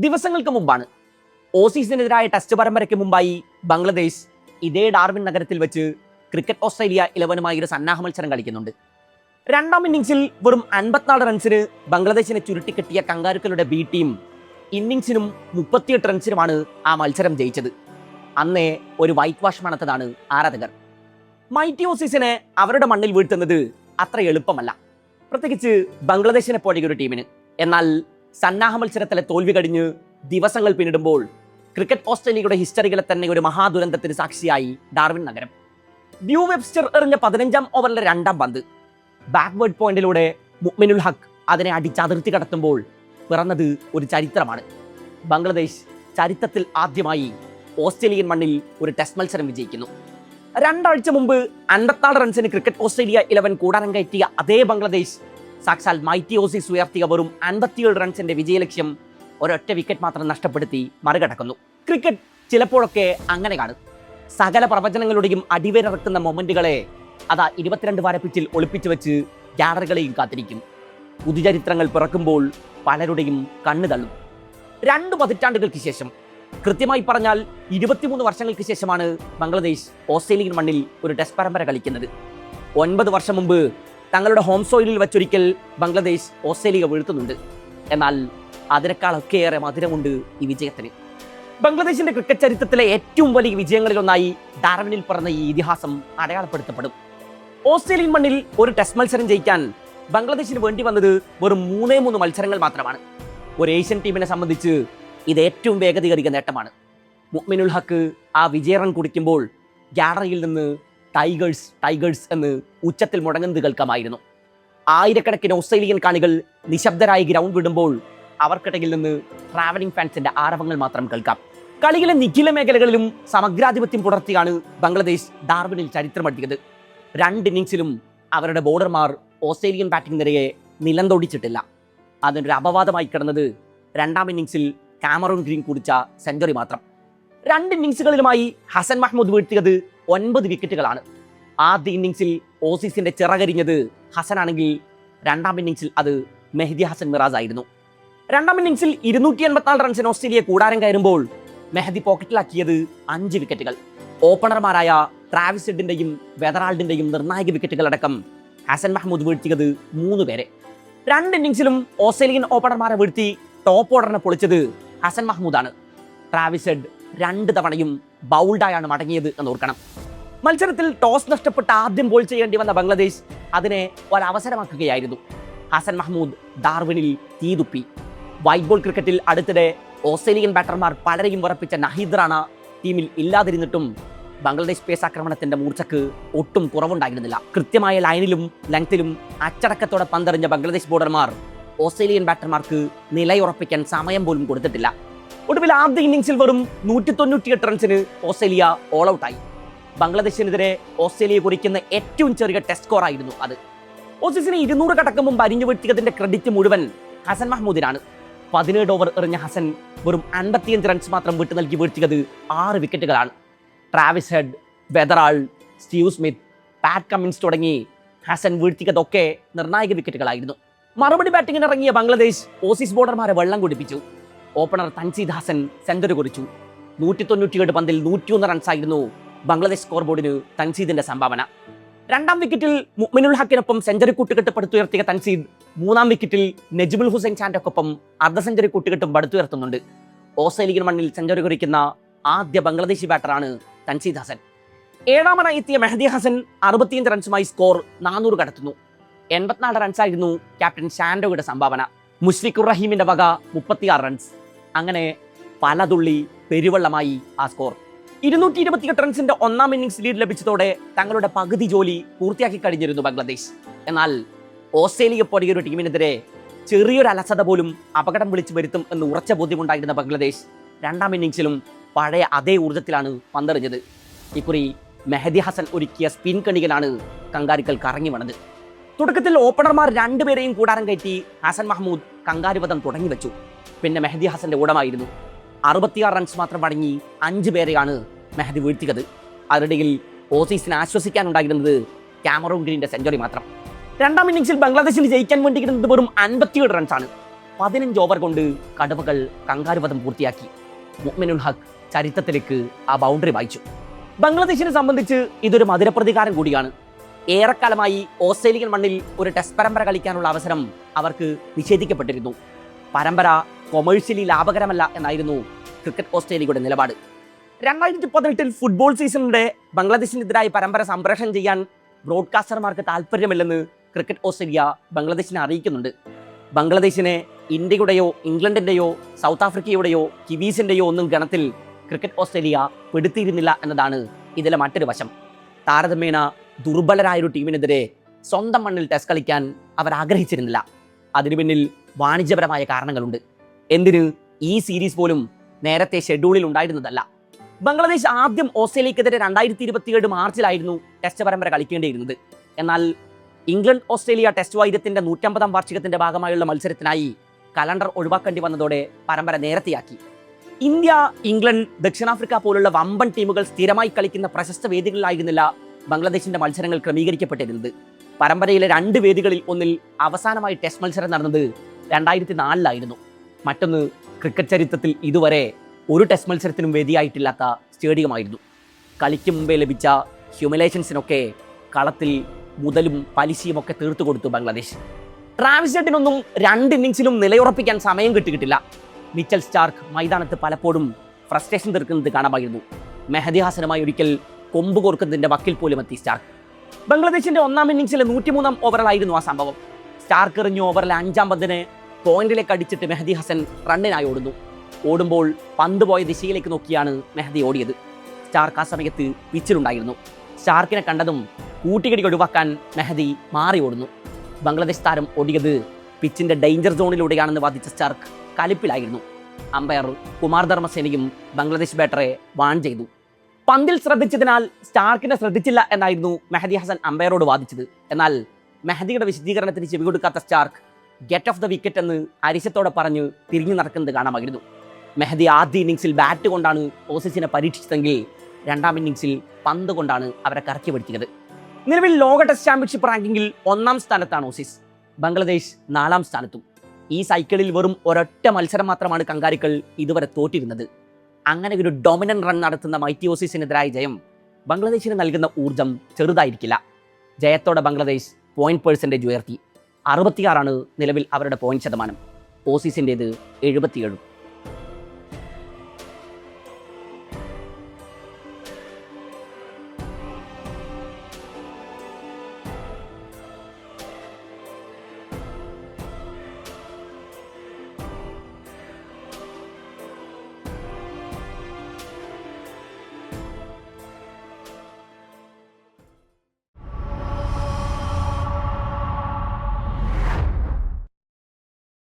ദിവസങ്ങൾക്ക് മുമ്പാണ് ഓസീസിനെതിരായ ടെസ്റ്റ് പരമ്പരയ്ക്ക് മുമ്പായി ബംഗ്ലാദേശ് ഇതേ ഡാർവിൻ നഗരത്തിൽ വെച്ച് ക്രിക്കറ്റ് ഓസ്ട്രേലിയ 11 ഒരു സന്നാഹ മത്സരം കളിക്കുന്നുണ്ട്. രണ്ടാം ഇന്നിംഗ്സിൽ വെറും 54 റൺസിന് ബംഗ്ലാദേശിനെ ചുരുട്ടിക്കെട്ടിയ കങ്കാരുക്കളുടെ ബി ടീം ഇന്നിംഗ്സിനും 38 റൺസിനുമാണ് ആ മത്സരം ജയിച്ചത്. അന്നേ ഒരു വൈറ്റ് വാഷ് മണത്തതാണ് ആരാധകർ. മൈറ്റി ഓസീസിനെ അവരുടെ മണ്ണിൽ വീഴ്ത്തുന്നത് അത്ര എളുപ്പമല്ല, പ്രത്യേകിച്ച് ബംഗ്ലാദേശിനെ പോലെ ഒരു ടീമിന്. എന്നാൽ സന്നാഹ മത്സരത്തിലെ തോൽവി കഴിഞ്ഞ് ദിവസങ്ങൾ പിന്നിടുമ്പോൾ ക്രിക്കറ്റ് ഓസ്ട്രേലിയയുടെ ഹിസ്റ്ററികളെ തന്നെ ഒരു മഹാദുരന്തത്തിന് സാക്ഷിയായി ഡാർവിൻ നഗരം. ഡ്യൂ വെബ്സ്റ്റർ എറിഞ്ഞ 15ാം ഓവറിലെ രണ്ടാം പന്ത് ബാക്ക്വേർഡ് പോയിന്റിലൂടെ മുഅ്മിനുൽ ഹക്ക് അതിനെ അടിച്ചതിർത്തി കടത്തുമ്പോൾ പിറന്നത് ഒരു ചരിത്രമാണ്. ബംഗ്ലാദേശ് ചരിത്രത്തിൽ ആദ്യമായി ഓസ്ട്രേലിയൻ മണ്ണിൽ ഒരു ടെസ്റ്റ് മത്സരം വിജയിക്കുന്നു. 2 ആഴ്ച മുമ്പ് 54 റൺസിന് ക്രിക്കറ്റ് ഓസ്ട്രേലിയ 11 കൂടാരം കയറ്റിയ അതേ ബംഗ്ലാദേശ് സാക്ഷാൽ മൈറ്റി ഓസീസ് ഉയർത്തിയ വെറും 57 റൺസിന്റെ വിജയലക്ഷ്യം ഒരൊറ്റ വിക്കറ്റ് മാത്രം നഷ്ടപ്പെടുത്തി മറികടക്കുന്നു. ക്രിക്കറ്റ് ചിലപ്പോഴൊക്കെ അങ്ങനെ കാണും. സകല പ്രവചനങ്ങളുടെയും അടിവേരിറക്കുന്ന മൊമെന്റുകളെ അതാ 22 വാര പിച്ചിൽ ഒളിപ്പിച്ചു വെച്ച് ഗ്യാലറികളെയും കാത്തിരിക്കും. പുതുചരിത്രങ്ങൾ പിറക്കുമ്പോൾ പലരുടെയും കണ്ണു തള്ളും. 2 പതിറ്റാണ്ടുകൾക്ക് ശേഷം, കൃത്യമായി പറഞ്ഞാൽ 23 വർഷങ്ങൾക്ക് ശേഷമാണ് ബംഗ്ലാദേശ് ഓസ്ട്രേലിയൻ മണ്ണിൽ ഒരു ടെസ്റ്റ് പരമ്പര കളിക്കുന്നത്. 9 വർഷം മുമ്പ് തങ്ങളുടെ ഹോം സോയിലിൽ വെച്ചൊരിക്കൽ ബംഗ്ലാദേശ് ഓസ്ട്രേലിയ വീഴ്ത്തുന്നുണ്ട്. എന്നാൽ അതിനേക്കാളൊക്കെയേറെ മധുരമുണ്ട് ഈ വിജയത്തിന്. ബംഗ്ലാദേശിന്റെ ക്രിക്കറ്റ് ചരിത്രത്തിലെ ഏറ്റവും വലിയ വിജയങ്ങളിലൊന്നായി ഡാർവിനിൽ പറഞ്ഞ ഈ ഇതിഹാസം അടയാളപ്പെടുത്തപ്പെടും. ഓസ്ട്രേലിയൻ മണ്ണിൽ ഒരു ടെസ്റ്റ് മത്സരം ജയിക്കാൻ ബംഗ്ലാദേശിന് വേണ്ടി വന്നത് വെറും 3 മത്സരങ്ങൾ മാത്രമാണ്. ഒരു ഏഷ്യൻ ടീമിനെ സംബന്ധിച്ച് ഇത് ഏറ്റവും വേഗതയേറിയ നേട്ടമാണ്. മുഅ്മിനുൽ ഹക്ക് ആ വിജയ റൺ കുടിക്കുമ്പോൾ ഗ്യാലറിയിൽ നിന്ന് ടൈഗേഴ്സ് ടൈഗേഴ്സ് എന്ന് ഉച്ചത്തിൽ മുടങ്ങുന്നത് കേൾക്കാമായിരുന്നു. ആയിരക്കണക്കിന് ഓസ്ട്രേലിയൻ കാണികൾ നിശബ്ദരായി ഗ്രൗണ്ട് വിടുമ്പോൾ അവർക്കിടയിൽ നിന്ന് ട്രാവലിംഗ് ഫാൻസിന്റെ ആരവങ്ങൾ മാത്രം കേൾക്കാം. കളിയിലെ നിഖില മേഖലകളിലും സമഗ്രാധിപത്യം പുലർത്തിയാണ് ബംഗ്ലാദേശ് ഡാർവിനിൽ ചരിത്രമെടുത്തിയത്. 2 ഇന്നിംഗ്സിലും അവരുടെ ബോളർമാർ ഓസ്ട്രേലിയൻ ബാറ്റിംഗ് നിരയെ നിലംതൊടിച്ചിട്ടില്ല. അതിനൊരു അപവാദമായി കിടന്നത് 2ാം ഇന്നിംഗ്സിൽ കാമറൂൺ ഗ്രീൻ കുടിച്ച സെഞ്ചുറി മാത്രം. 2 ഇന്നിംഗ്സുകളിലുമായി ഹസൻ മഹ്മൂദ് വീഴ്ത്തിയത് 9 വിക്കറ്റുകളാണ്. ആദ്യ ഇന്നിംഗ്സിൽ ഓസീസിന്റെ ചിറകരിഞ്ഞത് ഹസനാണെങ്കിൽ 2ാം ഇന്നിംഗ്സിൽ അത് മെഹ്ദി ഹസൻ മിറാസ് ആയിരുന്നു. 2ാം ഇന്നിംഗ്സിൽ 284 റൺസിന് ഓസ്ട്രേലിയ കൂടാരം കയറുമ്പോൾ മെഹ്ദി പോക്കറ്റിലാക്കിയത് 5 വിക്കറ്റുകൾ. ഓപ്പണർമാരായ ട്രാവിസ് ഹെഡിന്റെയും വെദറാൾഡിന്റെയും നിർണായക വിക്കറ്റുകളടക്കം ഹസൻ മഹ്മൂദ് വീഴ്ത്തിയത് 3 പേരെ. 2 ഇന്നിംഗ്സിലും ഓസ്ട്രേലിയൻ ഓപ്പണർമാരെ വീഴ്ത്തി ടോപ്പ് ഓർഡറിനെ പൊളിച്ചത് ഹസൻ മഹ്മൂദാണ്. ട്രാവിസ് ഹെഡ് 2 തവണയും ബൗൾഡായാണ് മടങ്ങിയത് എന്നോർക്കണം. മത്സരത്തിൽ ടോസ് നഷ്ടപ്പെട്ട് ആദ്യം ബോൾ ചെയ്യേണ്ടി വന്ന ബംഗ്ലാദേശ് അതിനെ ഒരവസരമാക്കുകയായിരുന്നു. ഹസൻ മഹ്മൂദ് ഡാർവിനിൽ തീതുപ്പി. വൈറ്റ് ബോൾ ക്രിക്കറ്റിൽ അടുത്തിടെ ഓസ്ട്രേലിയൻ ബാറ്റർമാർ പലരെയും ഉറപ്പിച്ച നഹീദ് റാണ ടീമിൽ ഇല്ലാതിരുന്നിട്ടും ബംഗ്ലാദേശ് പേസ് ആക്രമണത്തിന്റെ മൂർച്ചക്ക് ഒട്ടും കുറവുണ്ടായിരുന്നില്ല. കൃത്യമായ ലൈനിലും ലെങ്തിലും അച്ചടക്കത്തോടെ പന്തെറിഞ്ഞ ബംഗ്ലാദേശ് ബോളർമാർ ഓസ്ട്രേലിയൻ ബാറ്റർമാർക്ക് നിലയുറപ്പിക്കാൻ സമയം പോലും കൊടുത്തിട്ടില്ല. ഒടുവിൽ ആദ്യ ഇന്നിംഗ്സിൽ വെറും 198 റൺസിന് ഓസ്ട്രേലിയ ഓൾ ഔട്ടായി. ബംഗ്ലാദേശിനെതിരെ ഓസ്ട്രേലിയ കുറിക്കുന്ന ഏറ്റവും ചെറിയ ടെസ്റ്റ് സ്കോർ ആയിരുന്നു അത്. ഓസീസിനെ 200 കടക്കും മുമ്പ് അരിഞ്ഞു വീഴ്ത്തിയതിന്റെ ക്രെഡിറ്റ് മുഴുവൻ ഹസൻ മഹ്മൂദിനാണ്. 17 ഓവർ എറിഞ്ഞ ഹസൻ വെറും 55 റൺസ് മാത്രം വിട്ടു നൽകി വീഴ്ത്തിയത് 6 വിക്കറ്റുകളാണ്. Travis Head, Weatherald, Steve Smith, Pat Cummins തുടങ്ങി ഹസൻ വീഴ്ത്തിയതൊക്കെ നിർണായക വിക്കറ്റുകളായിരുന്നു. മറുപടി ബാറ്റിംഗിന് ഇറങ്ങിയ ബംഗ്ലാദേശ് ഓസീസ് ബോളർമാരെ വെള്ളം കുടിപ്പിച്ചു. ഓപ്പണർ തൻസീദ് ഹസൻ സെഞ്ചുറി കുറിച്ചു. 197 പന്തിൽ 101 റൺസായിരുന്നു ബംഗ്ലാദേശ് സ്കോർ ബോർഡിന് തൻസീദിന്റെ സംഭാവന. 2ാം വിക്കറ്റിൽ മുഅ്മിനുൽ ഹക്കിനൊപ്പം സെഞ്ചുറി കൂട്ടുകെട്ട് പടുത്തുയർത്തിയ തൻസീദ് 3ാം വിക്കറ്റിൽ നജ്മുൽ ഹുസൈൻ ചാൻഡൊക്കൊപ്പം അർദ്ധ സെഞ്ചുറി കൂട്ടുകെട്ടും പടുത്തുയർത്തുന്നുണ്ട്. ഓസ്ട്രേലിയൻ മണ്ണിൽ സെഞ്ചുറി കുറിക്കുന്ന ആദ്യ ബംഗ്ലാദേശി ബാറ്ററാണ് തൻസീദ് ഹസൻ. 7ാമനായി എത്തിയ മെഹ്ദി ഹസൻ 65 റൺസുമായി സ്കോർ 400 കടത്തുന്നു. 84 റൺസായിരുന്നു ക്യാപ്റ്റൻ ഷാൻഡോയുടെ സംഭാവന. മുഷ്ഫിഖുർ റഹീമിന്റെ വക 36 റൺസ്. അങ്ങനെ പലതുള്ളി പെരുവെള്ളമായി ആ സ്കോർ. 228 റൺസിന്റെ 1ാം ഇന്നിംഗ്സ് ലീഡ് ലഭിച്ചതോടെ തങ്ങളുടെ പകുതി ജോലി പൂർത്തിയാക്കി കഴിഞ്ഞിരുന്നു ബംഗ്ലാദേശ്. എന്നാൽ ഓസ്ട്രേലിയ പോലെ ഒരു ടീമിനെതിരെ ചെറിയൊരു അലസത പോലും അപകടം വിളിച്ചു വരുത്തും എന്ന് ഉറച്ച ബോധ്യമുണ്ടായിരുന്ന ബംഗ്ലാദേശ് 2ാം ഇന്നിംഗ്സിലും പഴയ അതേ ഊർജ്ജത്തിലാണ് പന്തെറിഞ്ഞത്. ഇക്കുറി മെഹ്ദി ഹസൻ ഒരുക്കിയ സ്പിൻ കണികലാണ് കങ്കാരുക്കൾ കറങ്ങി വന്നത്. തുടക്കത്തിൽ ഓപ്പണർമാർ 2 പേരെയും കൂടാരം കയറ്റി ഹസൻ മഹ്മൂദ് കങ്കാരുവധം തുടങ്ങി വെച്ചു. പിന്നെ മെഹ്ദി ഹസന്റെ ഊടമായിരുന്നു. 66 റൺസ് മാത്രം വഴങ്ങി 5 പേരെയാണ് മെഹ്ദി വീഴ്ത്തിയത്. അതിനിടയിൽ ഓസീസിനെ ആശ്വസിക്കാനുണ്ടായിരുന്നത് കാമറൂൺ ഗ്രീന്റെ സെഞ്ചുറി മാത്രം. 2ാം ഇന്നിംഗ്സിൽ ബംഗ്ലാദേശിന് ജയിക്കാൻ വേണ്ടി കിട്ടുന്നത് വെറും 57 റൺസാണ്. 15 ഓവർ കൊണ്ട് കടുവകൾ കങ്കാരുവധം പൂർത്തിയാക്കി. മുഅ്മിനുൽ ഹഖ് ചരിത്രത്തിലേക്ക് ആ ബൗണ്ടറി വായിച്ചു. ബംഗ്ലാദേശിനെ സംബന്ധിച്ച് ഇതൊരു മധുരപ്രതികാരം കൂടിയാണ്. ഏറെക്കാലമായി ഓസ്ട്രേലിയൻ മണ്ണിൽ ഒരു ടെസ്റ്റ് പരമ്പര കളിക്കാനുള്ള അവസരം അവർക്ക് നിഷേധിക്കപ്പെട്ടിരുന്നു. പരമ്പര കൊമേഴ്ഷ്യലി ലാഭകരമല്ല എന്നായിരുന്നു ക്രിക്കറ്റ് ഓസ്ട്രേലിയയുടെ നിലപാട്. 2018 ഫുട്ബോൾ സീസണിന്റെ ബംഗ്ലാദേശിനെതിരായി പരമ്പര സംപ്രേഷണം ചെയ്യാൻ ബ്രോഡ്കാസ്റ്റർമാർക്ക് താല്പര്യമില്ലെന്ന് ക്രിക്കറ്റ് ഓസ്ട്രേലിയ ബംഗ്ലാദേശിനെ അറിയിക്കുന്നുണ്ട്. ബംഗ്ലാദേശിനെ ഇന്ത്യയുടെയോ ഇംഗ്ലണ്ടിന്റെയോ സൗത്ത് ആഫ്രിക്കയുടെയോ കിവീസിന്റെയോ ഒന്നും ഗണത്തിൽ ക്രിക്കറ്റ് ഓസ്ട്രേലിയ പെടുത്തിയിരുന്നില്ല എന്നതാണ് ഇതിലെ മറ്റൊരു വശം. താരതമ്യേന ദുർബലരായൊരു ടീമിനെതിരെ സ്വന്തം മണ്ണിൽ ടെസ്റ്റ് കളിക്കാൻ അവർ ആഗ്രഹിച്ചിരുന്നില്ല. അതിനു പിന്നിൽ വാണിജ്യപരമായ കാരണങ്ങളുണ്ട്. എന്തിന് ഈ സീരീസ് പോലും നേരത്തെ ഷെഡ്യൂളിൽ ഉണ്ടായിരുന്നതല്ല. ബംഗ്ലാദേശ് ആദ്യം ഓസ്ട്രേലിയക്കെതിരെ 2027 മാർച്ചിലായിരുന്നു ടെസ്റ്റ് പരമ്പര കളിക്കേണ്ടിയിരുന്നത്. എന്നാൽ ഇംഗ്ലണ്ട് ഓസ്ട്രേലിയ ടെസ്റ്റ് വൈര്യത്തിന്റെ 150-ാം വാർഷികത്തിന്റെ ഭാഗമായുള്ള മത്സരത്തിനായി കലണ്ടർ ഒഴിവാക്കേണ്ടി വന്നതോടെ പരമ്പര നേരത്തെയാക്കി. ഇന്ത്യ, ഇംഗ്ലണ്ട്, ദക്ഷിണാഫ്രിക്ക പോലുള്ള വമ്പൻ ടീമുകൾ സ്ഥിരമായി കളിക്കുന്ന പ്രശസ്ത വേദികളിലായിരുന്നില്ല ബംഗ്ലാദേശിന്റെ മത്സരങ്ങൾ ക്രമീകരിക്കപ്പെട്ടിരുന്നത്. പരമ്പരയിലെ 2 വേദികളിൽ ഒന്നിൽ അവസാനമായി ടെസ്റ്റ് മത്സരം നടന്നത് 2004 മറ്റൊന്ന് ക്രിക്കറ്റ് ചരിത്രത്തിൽ ഇതുവരെ ഒരു ടെസ്റ്റ് മത്സരത്തിനും വേദിയായിട്ടില്ലാത്ത സ്റ്റേഡിയമായിരുന്നു. കളിക്ക് മുമ്പേ ലഭിച്ച ഹ്യൂമിലേഷൻസിനൊക്കെ കളത്തിൽ മുതലും പലിശയും ഒക്കെ തീർത്തു കൊടുത്തു ബംഗ്ലാദേശ്. ട്രാവിസ് ഹെഡിനൊന്നും 2 ഇന്നിംഗ്സിലും നിലയുറപ്പിക്കാൻ സമയം കിട്ടിയിട്ടില്ല. മിച്ചൽ സ്റ്റാർക്ക് മൈതാനത്ത് പലപ്പോഴും ഫ്രസ്ട്രേഷൻ തീർക്കുന്നത് കാണാമായിരുന്നു. മെഹദി ഹസനുമായി ഒരിക്കൽ കൊമ്പ് കോർക്കുന്നതിന്റെ വക്കിൽ പോലും എത്തി സ്റ്റാർക്ക്. ബംഗ്ലാദേശിന്റെ 1-ാം ഇന്നിംഗ്സിലെ 103-ാം ഓവറിലായിരുന്നു ആ സംഭവം. സ്റ്റാർക്ക് എറിഞ്ഞ ഓവറിലെ 5-ാം പന്തിന് പോയിന്റിലേക്ക് അടിച്ചിട്ട് മെഹദി ഹസൻ റണ്ണിനായി ഓടുന്നു. ഓടുമ്പോൾ പന്ത് പോയ ദിശയിലേക്ക് നോക്കിയാണ് മെഹദി ഓടിയത്. സ്റ്റാർക്ക് ആ സമയത്ത് പിച്ചിലുണ്ടായിരുന്നു. സ്റ്റാർക്കിനെ കണ്ടതും കൂട്ടിക്കടി ഒഴിവാക്കാൻ മെഹദി മാറി ഓടുന്നു. ബംഗ്ലാദേശ് താരം ഓടിയത് പിച്ചിന്റെ ഡേഞ്ചർ സോണിലൂടെയാണെന്ന് വാദിച്ച സ്റ്റാർക്ക് കലിപ്പിലായിരുന്നു. അമ്പയർ കുമാർ ധർമ്മസേനയും ബംഗ്ലാദേശ് ബാറ്ററെ വാൺ ചെയ്തു. പന്തിൽ ശ്രദ്ധിച്ചതിനാൽ സ്റ്റാർക്കിനെ ശ്രദ്ധിച്ചില്ല എന്നായിരുന്നു മെഹദി ഹസൻ അമ്പയറോട് വാദിച്ചത്. എന്നാൽ മെഹദിയുടെ വിശദീകരണത്തിന് ചെവി കൊടുക്കാത്ത Starc get off the wicket എന്ന് അരിശത്തോടെ പറഞ്ഞ് തിരിഞ്ഞു നടക്കുന്നത് കാണാമായിരുന്നു. മെഹദി ആദ്യ ഇന്നിംഗ്സിൽ ബാറ്റ് കൊണ്ടാണ് ഓസീസിനെ പരീക്ഷിച്ചതെങ്കിൽ 2-ാം ഇന്നിംഗ്സിൽ പന്ത് കൊണ്ടാണ് അവരെ കറക്കി പിടിച്ചത്. നിലവിൽ ലോക ടെസ്റ്റ് ചാമ്പ്യൻഷിപ്പ് റാങ്കിങ്ങിൽ 1-ാം സ്ഥാനത്താണ് ഓസീസ്. ബംഗ്ലാദേശ് 4-ാം സ്ഥാനത്തും. ഈ സൈക്കിളിൽ വെറും ഒരൊറ്റ മത്സരം മാത്രമാണ് കങ്കാരുക്കൾ ഇതുവരെ തോറ്റിരുന്നത്. അങ്ങനെ ഒരു ഡൊമിനന്റ് റൺ നടത്തുന്ന മൈറ്റി ഓസീസിനെതിരായ ജയം ബംഗ്ലാദേശിന് നൽകുന്ന ഊർജം ചെറുതായിരിക്കില്ല. ജയത്തോടെ ബംഗ്ലാദേശ് പോയിന്റ് പെർസെൻറ്റേജ് ഉയർത്തി. 66 നിലവിൽ അവരുടെ പോയിന്റ് ശതമാനം. ഓസീസിൻ്റേത് 77.